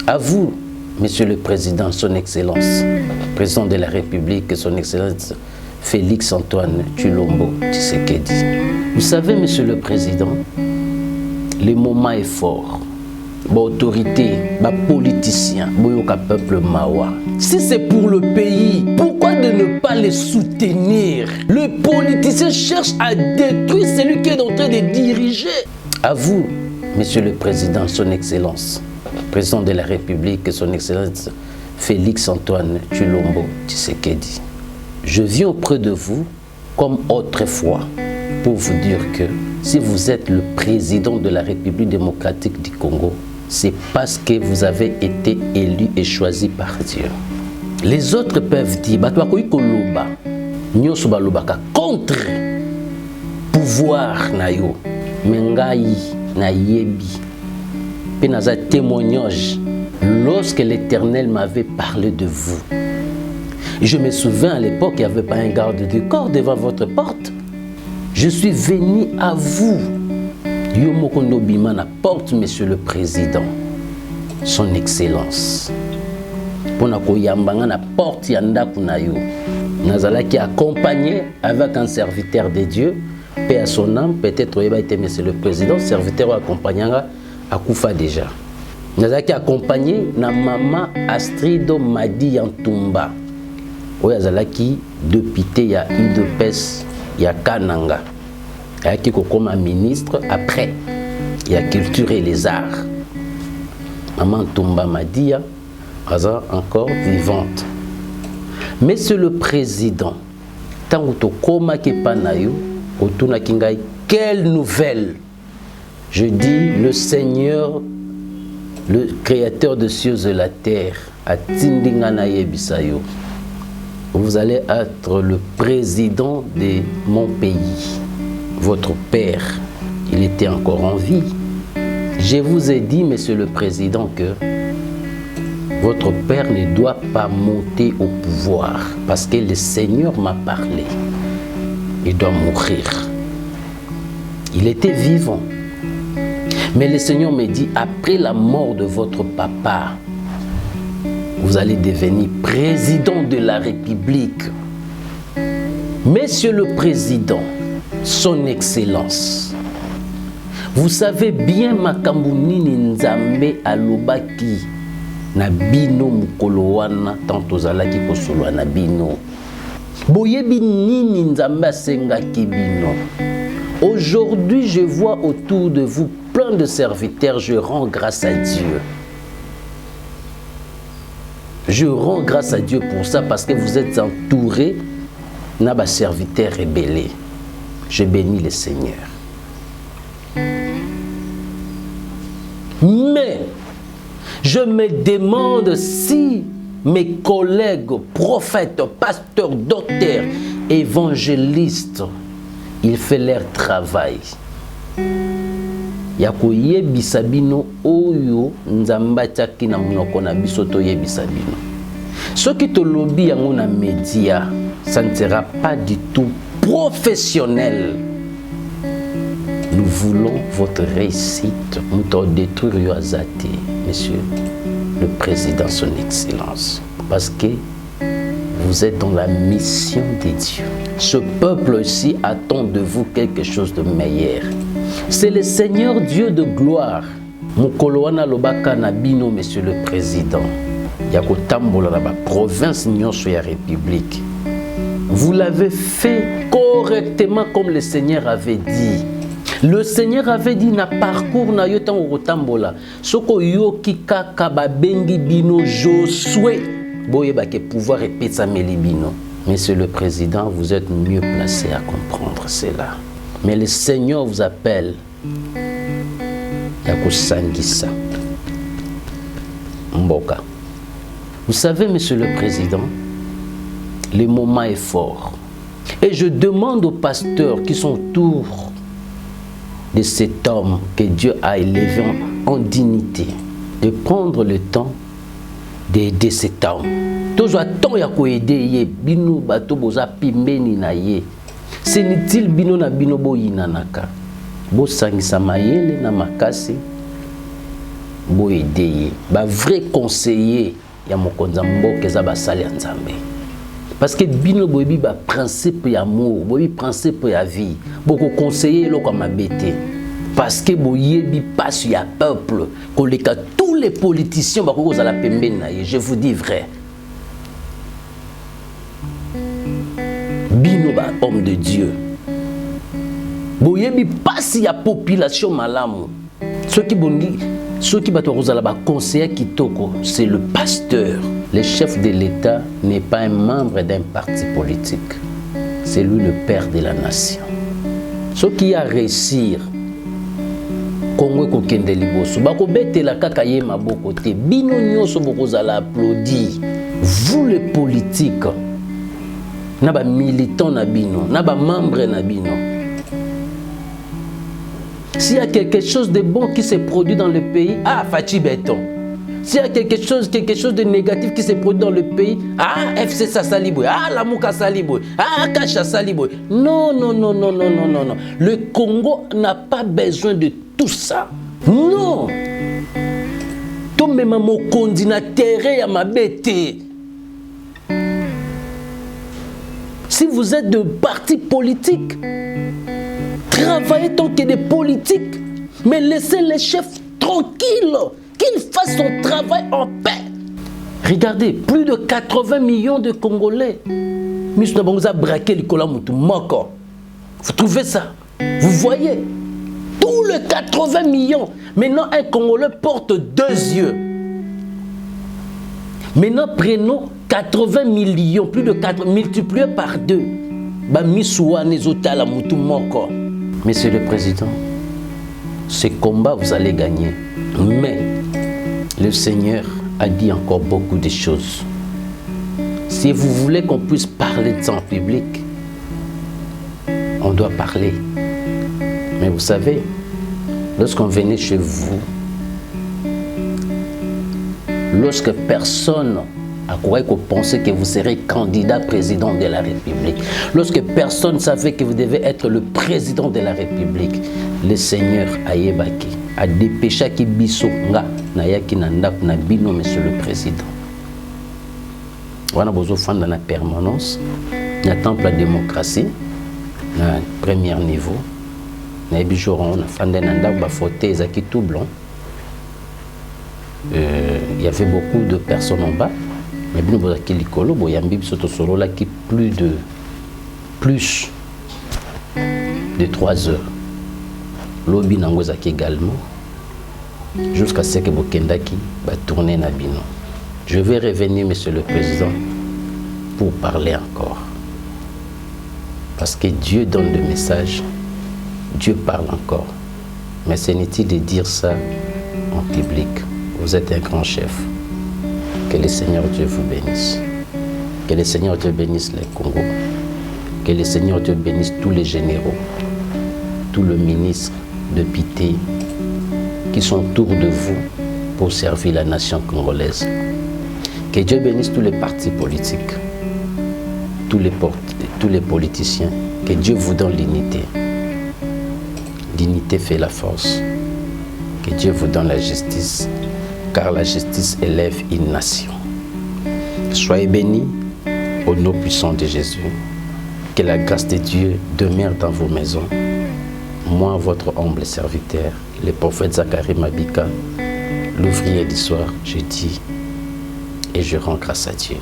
À vous, Monsieur le Président, Son Excellence, Président de la République, Son Excellence Félix Antoine Tshilombo Tshisekedi. Vous savez, Monsieur le Président, le moment est fort. Autorité, politicien, boyoka peuple mawa. Si c'est pour le pays, pourquoi de ne pas les soutenir? Le politicien cherche à détruire celui qui est en train de diriger. À vous, Monsieur le Président, Son Excellence, Président de la République, Son Excellence Félix Antoine Tshilombo Tshisekedi. Je viens auprès de vous comme autrefois pour vous dire que si vous êtes le président de la République démocratique du Congo, c'est parce que vous avez été élu et choisi par Dieu. Les autres peuvent dire, contre pouvoir na yo, mengai na yebi, penaza témoignage lorsque l'Éternel m'avait parlé de vous. Je me souviens à l'époque, il n'y avait pas un garde du corps devant votre porte. Je suis venu à vous. Yomokondo Bima na porte, Monsieur le Président, Son Excellence. Pona koyambanga na porte yandaku na yo. Nazala qui accompagné avec un serviteur de Dieu, paix à son âme, peut-être il va être Monsieur le Président, serviteur accompagnant à Koufa déjà. Nazala qui accompagné na maman Astrido Madi Yantumba. Oyazala qui député ya IDPS ya Kananga. Qui comme ministre après il y a culture et les arts. Maman Tumba Madia encore vivante. Monsieur le Président, tant que koma ke panayo otuna kingai, quelle nouvelle? Je dis le Seigneur, le Créateur de cieux et la terre, a tindingana yebisayo. Vous allez être le président de mon pays. Votre père, il était encore en vie. Je vous ai dit, Monsieur le Président, que votre père ne doit pas monter au pouvoir parce que le Seigneur m'a parlé. Il doit mourir. Il était vivant. Mais le Seigneur me dit, après la mort de votre papa, vous allez devenir président de la République. Monsieur le Président, Son Excellence, vous savez bien makambo nini Nzambe alobaki na bino mukolo wana tanto zalaki kosolwa na bino. Boyebi nini Nzambe asengaki bino. Aujourd'hui, je vois autour de vous plein de serviteurs, je rends grâce à Dieu. Je rends grâce à Dieu pour ça parce que vous êtes entourés de serviteurs rébellés. Je bénis le Seigneur. Mais je me demande si mes collègues, prophètes, pasteurs, docteurs, évangélistes, ils font leur travail. Yako yebisa bino oyo Nzamba tiaki na munoko na biso to yebisa bino. Soki to lobby yango na média, ça ne sera pas du tout professionnel. Nous voulons votre réussite. Nous devons détruire Yoazate, Monsieur le Président, Son Excellence. Parce que vous êtes dans la mission de Dieu. Ce peuple aussi attend de vous quelque chose de meilleur. C'est le Seigneur Dieu de gloire. Mukoloana lobaka na bino, Monsieur le Président. Yakotambola na ba province nyonso ya République. Vous l'avez fait correctement comme le Seigneur avait dit. Le Seigneur avait dit na parcours na yo tango kotambola. Soko yoki kaka babengi bino Josué. Boyeba ke pouvoir répéter bino. Monsieur le Président, vous êtes mieux placé à comprendre cela. Mais le Seigneur vous appelle Yako Sangisa Mboka. Vous savez, Monsieur le Président, le moment est fort. Et je demande aux pasteurs qui sont autour de cet homme que Dieu a élevé en dignité de prendre le temps d'aider cet homme. Toujours temps ya ko aider bino bato boza pimbeni na ye. C'est inutile bino na bino bo yinanaka. Bo sangisa mayele na makasi bo aider ba vrai conseiller ya mokonza mboka za basali ya Nzambe. Parce que bino boyebi ba principe ya amour, boyebi principe ya vie, boko conseiller loko mabete. Parce que boyebi passe ya peuple, koleka tous les politiciens bako za la pembeni na ye, je vous dis vrai. Bino ba homme de Dieu. Boyebi passe ya population malamu. Ceux qui bongi, ceux qui bato za la ba conseiller kitoko, c'est le pasteur. Le chef de l'État n'est pas un membre d'un parti politique. C'est lui le père de la nation. Ce qui a réussir, Congo kokende liboso, bako betela kaka ye maboko te, bino nyoso boko zala applaudi. Vous les politiques, na ba militants na bino, na ba membres na bino. S'il y a quelque chose de bon qui se produit dans le pays, ah, Fachi Béton. S'il y a quelque chose de négatif qui se produit dans le pays, ah, FC Sassaliboy, ah, Lamouka Saliboy, ah, Kacha Saliboy. Non, non, non, non, non, non, non, non. Le Congo n'a pas besoin de tout ça. Non. Tout même mon coordinateur à ma bête. Si vous êtes de parti politique, travaillez tant que des politiques, mais laissez les chefs tranquilles. Qu'il fasse son travail en paix. Regardez, plus de 80 millions de Congolais. Vous trouvez ça? Vous voyez? Tous les 80 millions. Maintenant, un Congolais porte 2 yeux. Maintenant, prenons 80 millions, plus de 4, multipliés par 2. Monsieur le Président, ce combat, vous allez gagner. Mais le Seigneur a dit encore beaucoup de choses. Si vous voulez qu'on puisse parler de ça en public, on doit parler. Mais vous savez, lorsqu'on venait chez vous, lorsque personne a croyé qu'on pensait que vous serez candidat président de la République, lorsque personne ne savait que vous devez être le président de la République, le Seigneur a yébaki, a dépêché qui biso nga na yaki na ndap na bino, monsieur le président. On a besoin de la permanence, na temple la démocratie, na premier niveau, na bijoron, na fande na ndap ba fauteuil zaki tout blanc. Il y avait beaucoup de personnes en bas, mais bino bozaki likolo boyambi biso to solo là qui plus de 3 heures. Lobby nangozaki également jusqu'à ce que Bokendaki va tourner na bino. Je vais revenir, monsieur le président, pour parler encore. Parce que Dieu donne le message, Dieu parle encore. Mais c'est inutile de dire ça en public. Vous êtes un grand chef. Que le Seigneur Dieu vous bénisse. Que le Seigneur Dieu bénisse les Congo. Que le Seigneur Dieu bénisse tous les généraux, tous les ministres, députés qui sont autour de vous pour servir la nation congolaise. Que Dieu bénisse tous les partis politiques, tous les politiciens. Que Dieu vous donne l'unité. L'unité fait la force. Que Dieu vous donne la justice, car la justice élève une nation. Soyez bénis au nom puissant de Jésus. Que la grâce de Dieu demeure dans vos maisons. Moi, votre humble serviteur, le prophète Zacharie Mabika, l'ouvrier du soir, je dis et je rends grâce à Dieu.